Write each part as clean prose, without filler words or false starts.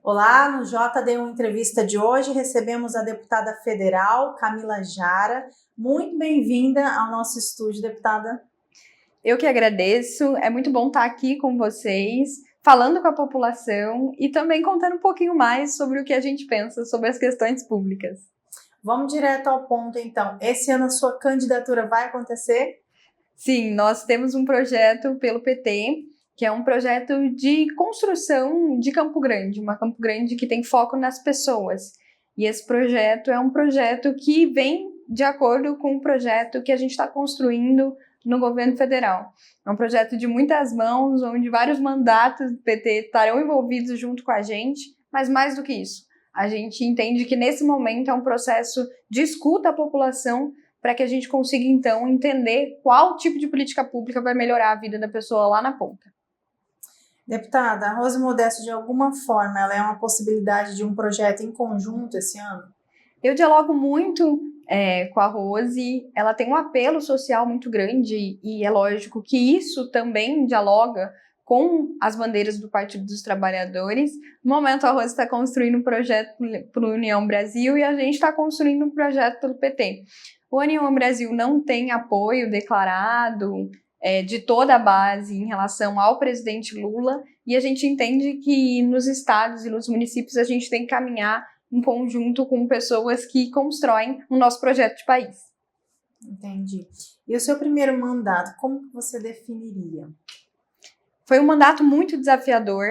Olá, no JD1 Entrevista de hoje recebemos a deputada federal Camila Jara. Muito bem-vinda ao nosso estúdio, deputada. Eu que agradeço, é muito bom estar aqui com vocês, falando com a população e também contando um pouquinho mais sobre o que a gente pensa sobre as questões públicas. Vamos direto ao ponto, então. Esse ano a sua candidatura vai acontecer? Sim, nós temos um projeto pelo PT, que é um projeto de construção de Campo Grande, uma Campo Grande que tem foco nas pessoas. E esse projeto é um projeto que vem de acordo com o projeto que a gente está construindo no governo federal. É um projeto de muitas mãos, onde vários mandatos do PT estarão envolvidos junto com a gente, mas mais do que isso, a gente entende que nesse momento é um processo de escuta à população para que a gente consiga, então, entender qual tipo de política pública vai melhorar a vida da pessoa lá na ponta. Deputada, a Rose Modesto, de alguma forma, ela é uma possibilidade de um projeto em conjunto esse ano? Eu dialogo muito com a Rose, ela tem um apelo social muito grande e é lógico que isso também dialoga com as bandeiras do Partido dos Trabalhadores. No momento, a Rose está construindo um projeto para o União Brasil e a gente está construindo um projeto pelo PT. O União Brasil não tem apoio declarado de toda a base em relação ao presidente Lula e a gente entende que nos estados e nos municípios a gente tem que caminhar em conjunto com pessoas que constroem o nosso projeto de país. Entendi. E o seu primeiro mandato, como você definiria? Foi um mandato muito desafiador.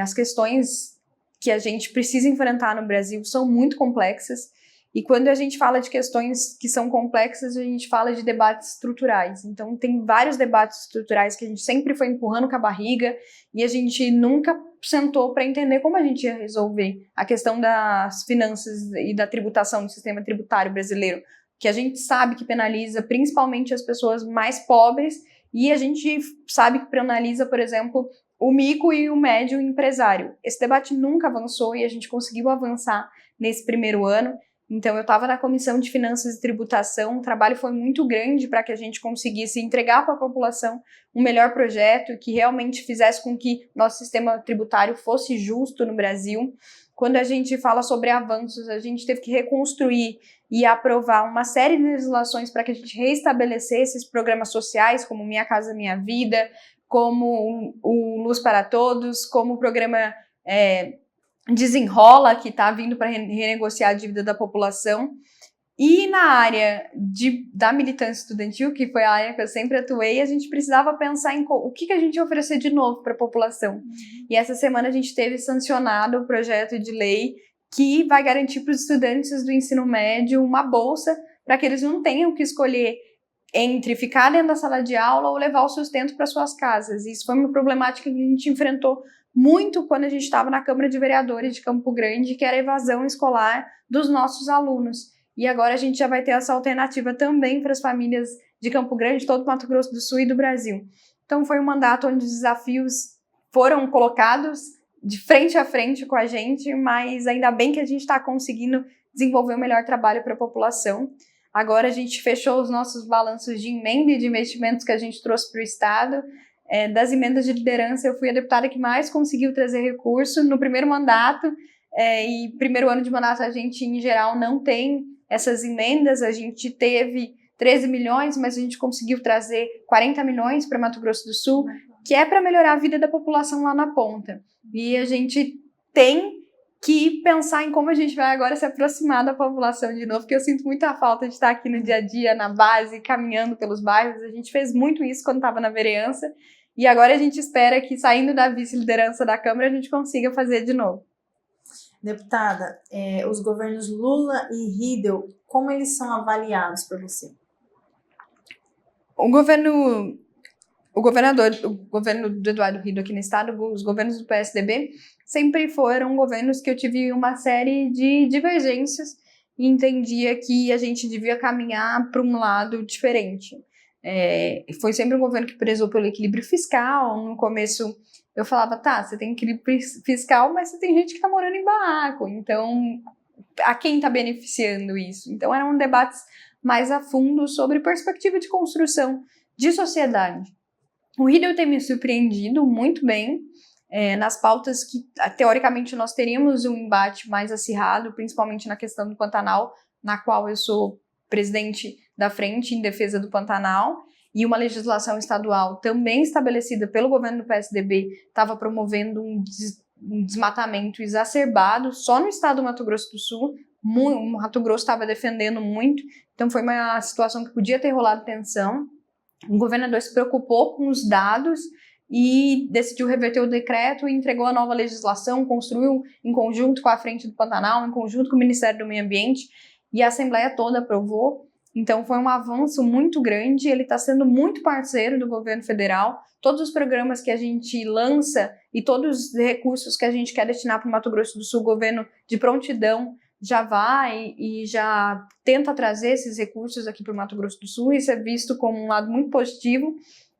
As questões que a gente precisa enfrentar no Brasil são muito complexas. E quando a gente fala de questões que são complexas, a gente fala de debates estruturais. Então, tem vários debates estruturais que a gente sempre foi empurrando com a barriga e a gente nunca sentou para entender como a gente ia resolver a questão das finanças e da tributação do sistema tributário brasileiro, que a gente sabe que penaliza principalmente as pessoas mais pobres e a gente sabe que penaliza, por exemplo, o micro e o médio empresário. Esse debate nunca avançou e a gente conseguiu avançar nesse primeiro ano. Então, eu estava na Comissão de Finanças e Tributação, o trabalho foi muito grande para que a gente conseguisse entregar para a população um melhor projeto que realmente fizesse com que nosso sistema tributário fosse justo no Brasil. Quando a gente fala sobre avanços, a gente teve que reconstruir e aprovar uma série de legislações para que a gente reestabelecesse esses programas sociais, como Minha Casa Minha Vida, como o Luz para Todos, como o programa Desenrola, que está vindo para renegociar a dívida da população. E na área da militância estudantil, que foi a área que eu sempre atuei, a gente precisava pensar em o que a gente ia oferecer de novo para a população. E essa semana a gente teve sancionado o projeto de lei que vai garantir para os estudantes do ensino médio uma bolsa para que eles não tenham que escolher entre ficar dentro da sala de aula ou levar o sustento para suas casas. Isso foi uma problemática que a gente enfrentou muito quando a gente estava na Câmara de Vereadores de Campo Grande, que era a evasão escolar dos nossos alunos. E agora a gente já vai ter essa alternativa também para as famílias de Campo Grande, todo o Mato Grosso do Sul e do Brasil. Então foi um mandato onde os desafios foram colocados de frente a frente com a gente, mas ainda bem que a gente está conseguindo desenvolver o melhor trabalho para a população. Agora a gente fechou os nossos balanços de emenda e de investimentos que a gente trouxe para o Estado. Das emendas de liderança, eu fui a deputada que mais conseguiu trazer recurso no primeiro mandato, e primeiro ano de mandato a gente, em geral, não tem essas emendas. A gente teve 13 milhões, mas a gente conseguiu trazer 40 milhões para Mato Grosso do Sul, que é para melhorar a vida da população lá na ponta. E a gente tem que pensar em como a gente vai agora se aproximar da população de novo, porque eu sinto muita falta de estar aqui no dia a dia, na base, caminhando pelos bairros. A gente fez muito isso quando estava na vereança, e agora a gente espera que, saindo da vice-liderança da Câmara, a gente consiga fazer de novo. Deputada, os governos Lula e Riedel, como eles são avaliados por você? O governo do Eduardo Riedel aqui no estado, os governos do PSDB, sempre foram governos que eu tive uma série de divergências e entendia que a gente devia caminhar para um lado diferente. Foi sempre um governo que prezou pelo equilíbrio fiscal. No começo eu falava, tá, você tem equilíbrio fiscal, mas você tem gente que está morando em barraco, então a quem está beneficiando isso? Então eram debates mais a fundo sobre perspectiva de construção de sociedade. O Riedel tem me surpreendido muito bem. nas pautas que, teoricamente, nós teríamos um embate mais acirrado, principalmente na questão do Pantanal, na qual eu sou presidente da Frente em Defesa do Pantanal, e uma legislação estadual também estabelecida pelo governo do PSDB estava promovendo um desmatamento exacerbado só no estado do Mato Grosso do Sul. O Mato Grosso estava defendendo muito, então foi uma situação que podia ter rolado tensão. O governador se preocupou com os dados e decidiu reverter o decreto e entregou a nova legislação, construiu em conjunto com a Frente do Pantanal, em conjunto com o Ministério do Meio Ambiente, e a Assembleia toda aprovou. Então foi um avanço muito grande, ele está sendo muito parceiro do governo federal. Todos os programas que a gente lança e todos os recursos que a gente quer destinar para o Mato Grosso do Sul, o governo de prontidão já vai e já tenta trazer esses recursos aqui para o Mato Grosso do Sul. Isso é visto como um lado muito positivo,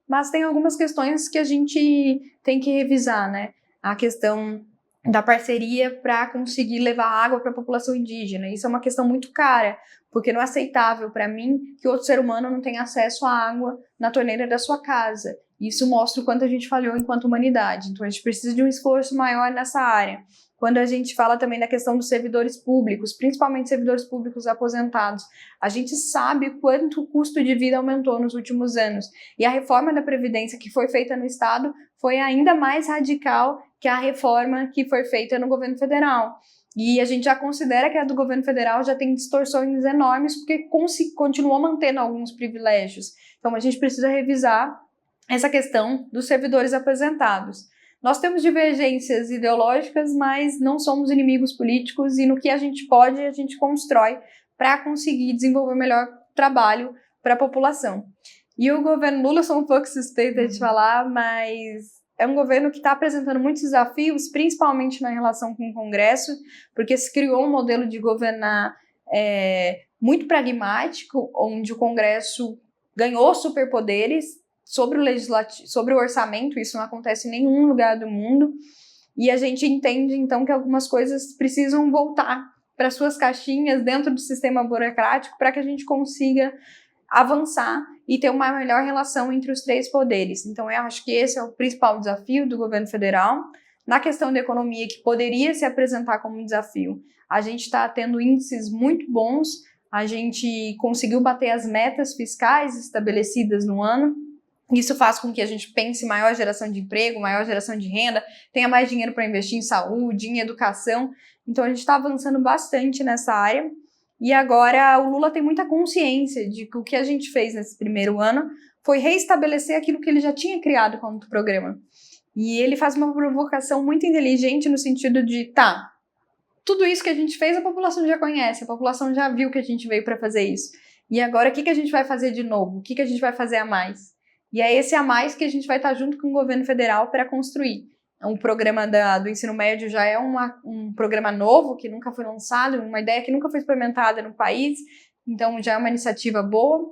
mas tem algumas questões que a gente tem que revisar, né? A questão da parceria para conseguir levar água para a população indígena. Isso é uma questão muito cara, porque não é aceitável para mim que outro ser humano não tenha acesso à água na torneira da sua casa. Isso mostra o quanto a gente falhou enquanto humanidade. Então a gente precisa de um esforço maior nessa área. Quando a gente fala também da questão dos servidores públicos, principalmente servidores públicos aposentados, a gente sabe quanto o custo de vida aumentou nos últimos anos. E a reforma da Previdência que foi feita no Estado foi ainda mais radical que a reforma que foi feita no governo federal. E a gente já considera que a do governo federal já tem distorções enormes porque continuou mantendo alguns privilégios. Então a gente precisa revisar essa questão dos servidores aposentados. Nós temos divergências ideológicas, mas não somos inimigos políticos e no que a gente pode, a gente constrói para conseguir desenvolver melhor trabalho para a população. E o governo Lula, sou um pouco suspeita de falar, mas é um governo que está apresentando muitos desafios, principalmente na relação com o Congresso, porque se criou um modelo de governar muito pragmático, onde o Congresso ganhou superpoderes sobre o legislativo, sobre o orçamento. Isso não acontece em nenhum lugar do mundo, e a gente entende então que algumas coisas precisam voltar para suas caixinhas dentro do sistema burocrático para que a gente consiga avançar e ter uma melhor relação entre os três poderes. Então eu acho que esse é o principal desafio do governo federal. Na questão da economia, que poderia se apresentar como um desafio, a gente está tendo índices muito bons, a gente conseguiu bater as metas fiscais estabelecidas no ano. Isso faz com que a gente pense em maior geração de emprego, maior geração de renda, tenha mais dinheiro para investir em saúde, em educação. Então a gente está avançando bastante nessa área. E agora o Lula tem muita consciência de que o que a gente fez nesse primeiro ano foi reestabelecer aquilo que ele já tinha criado como programa. E ele faz uma provocação muito inteligente no sentido de, tudo isso que a gente fez a população já conhece, a população já viu que a gente veio para fazer isso. E agora o que a gente vai fazer de novo? O que a gente vai fazer a mais? E é esse a mais que a gente vai estar junto com o governo federal para construir. O programa do ensino médio já é um programa novo, que nunca foi lançado, uma ideia que nunca foi experimentada no país, então já é uma iniciativa boa.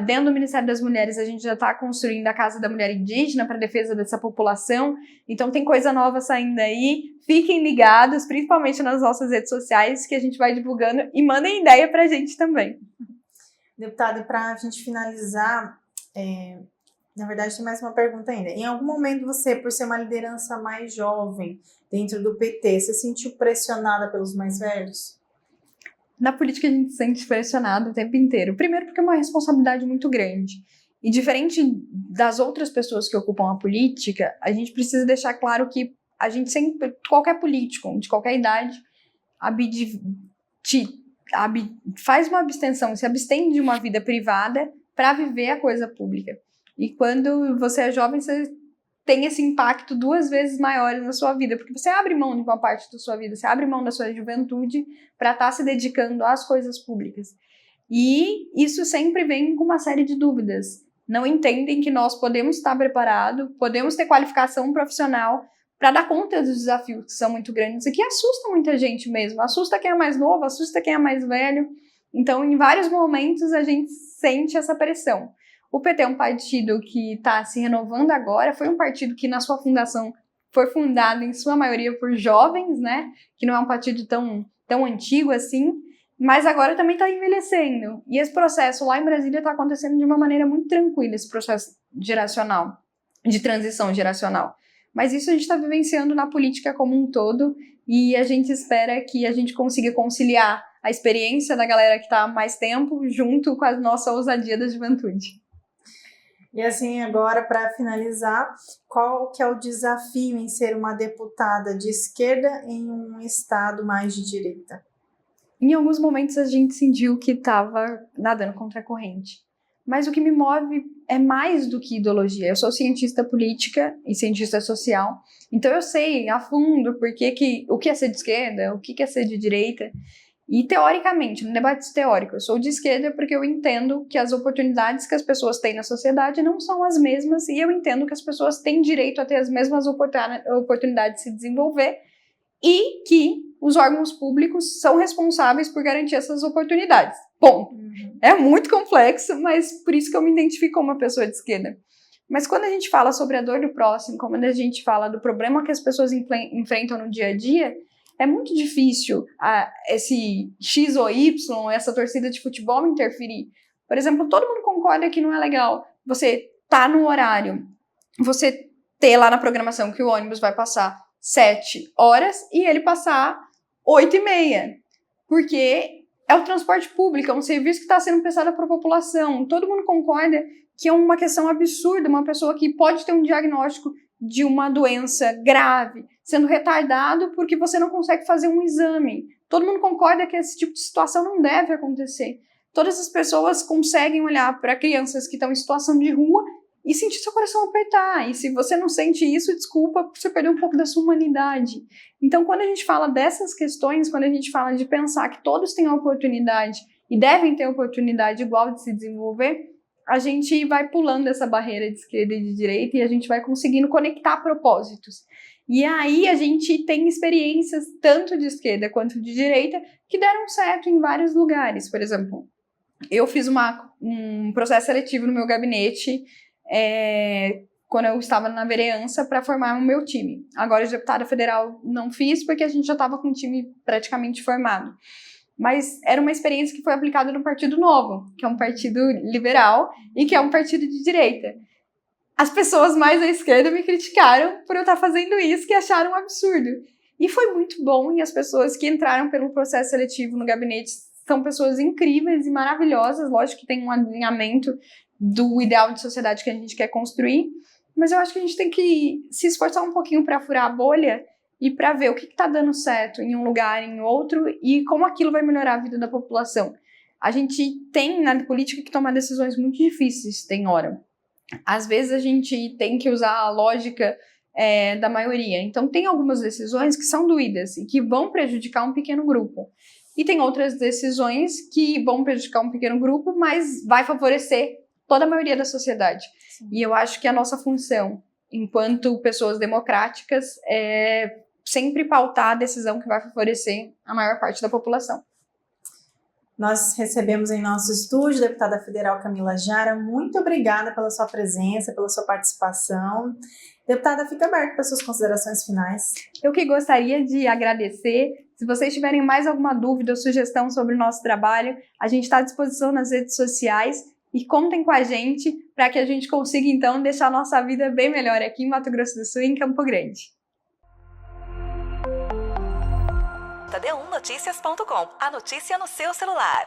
Dentro do Ministério das Mulheres, a gente já está construindo a Casa da Mulher Indígena para a defesa dessa população, então tem coisa nova saindo aí. Fiquem ligados, principalmente nas nossas redes sociais, que a gente vai divulgando, e mandem ideia para a gente também. Deputada, para a gente finalizar, na verdade, tem mais uma pergunta ainda. Em algum momento você, por ser uma liderança mais jovem dentro do PT, se sentiu pressionada pelos mais velhos? Na política a gente se sente pressionado o tempo inteiro. Primeiro porque é uma responsabilidade muito grande. E diferente das outras pessoas que ocupam a política, a gente precisa deixar claro que a gente sempre, qualquer político, de qualquer idade, faz uma abstenção, se abstém de uma vida privada para viver a coisa pública. E quando você é jovem, você tem esse impacto 2 vezes maior na sua vida, porque você abre mão de uma parte da sua vida, você abre mão da sua juventude para estar se dedicando às coisas públicas. E isso sempre vem com uma série de dúvidas. Não entendem que nós podemos estar preparados, podemos ter qualificação profissional para dar conta dos desafios que são muito grandes e que assustam muita gente mesmo. Assusta quem é mais novo, assusta quem é mais velho. Então, em vários momentos, a gente sente essa pressão. O PT é um partido que está se renovando agora, foi um partido que na sua fundação foi fundado em sua maioria por jovens, né? Que não é um partido tão antigo assim, mas agora também está envelhecendo. E esse processo lá em Brasília está acontecendo de uma maneira muito tranquila, esse processo geracional, de transição geracional. Mas isso a gente está vivenciando na política como um todo, e a gente espera que a gente consiga conciliar a experiência da galera que está há mais tempo junto com a nossa ousadia da juventude. E assim, agora, para finalizar, qual que é o desafio em ser uma deputada de esquerda em um estado mais de direita? Em alguns momentos a gente sentiu que estava nadando contra a corrente. Mas o que me move é mais do que ideologia. Eu sou cientista política e cientista social, então eu sei a fundo o que é ser de esquerda, o que é ser de direita. E teoricamente, no debate teórico, eu sou de esquerda porque eu entendo que as oportunidades que as pessoas têm na sociedade não são as mesmas, e eu entendo que as pessoas têm direito a ter as mesmas oportunidades de se desenvolver, e que os órgãos públicos são responsáveis por garantir essas oportunidades. Ponto. É muito complexo, mas por isso que eu me identifico como uma pessoa de esquerda. Mas quando a gente fala sobre a dor do próximo, quando a gente fala do problema que as pessoas enfrentam no dia a dia, é muito difícil esse X ou Y, essa torcida de futebol interferir. Por exemplo, todo mundo concorda que não é legal você tá no horário, você ter lá na programação que o ônibus vai passar 7 horas e ele passar 8h30, porque é o transporte público, é um serviço que está sendo prestado para a população. Todo mundo concorda que é uma questão absurda, uma pessoa que pode ter um diagnóstico de uma doença grave sendo retardado porque você não consegue fazer um exame. Todo mundo concorda que esse tipo de situação não deve acontecer. Todas as pessoas conseguem olhar para crianças que estão em situação de rua e sentir seu coração apertar. E se você não sente isso, desculpa, você perdeu um pouco da sua humanidade. Então, quando a gente fala dessas questões, quando a gente fala de pensar que todos têm a oportunidade e devem ter a oportunidade igual de se desenvolver, a gente vai pulando essa barreira de esquerda e de direita e a gente vai conseguindo conectar propósitos. E aí a gente tem experiências tanto de esquerda quanto de direita que deram certo em vários lugares. Por exemplo, eu fiz um processo seletivo no meu gabinete quando eu estava na vereança para formar o meu time. Agora, de deputada federal, não fiz porque a gente já estava com o time praticamente formado. Mas era uma experiência que foi aplicada no Partido Novo, que é um partido liberal e que é um partido de direita. As pessoas mais à esquerda me criticaram por eu estar fazendo isso, que acharam um absurdo. E foi muito bom, e as pessoas que entraram pelo processo seletivo no gabinete são pessoas incríveis e maravilhosas, lógico que tem um alinhamento do ideal de sociedade que a gente quer construir, mas eu acho que a gente tem que se esforçar um pouquinho para furar a bolha e para ver o que está dando certo em um lugar, em outro, e como aquilo vai melhorar a vida da população. A gente tem na política que tomar decisões muito difíceis, tem hora. Às vezes a gente tem que usar a lógica da maioria. Então tem algumas decisões que são doídas e que vão prejudicar um pequeno grupo. E tem outras decisões que vão prejudicar um pequeno grupo, mas vai favorecer toda a maioria da sociedade. Sim. E eu acho que a nossa função, enquanto pessoas democráticas, é sempre pautar a decisão que vai favorecer a maior parte da população. Nós recebemos em nosso estúdio a deputada federal Camila Jara. Muito obrigada pela sua presença, pela sua participação. Deputada, fica aberto para suas considerações finais. Eu que gostaria de agradecer. Se vocês tiverem mais alguma dúvida ou sugestão sobre o nosso trabalho, a gente está à disposição nas redes sociais e contem com a gente para que a gente consiga, então, deixar a nossa vida bem melhor aqui em Mato Grosso do Sul e em Campo Grande. D1Noticias.com, a notícia no seu celular.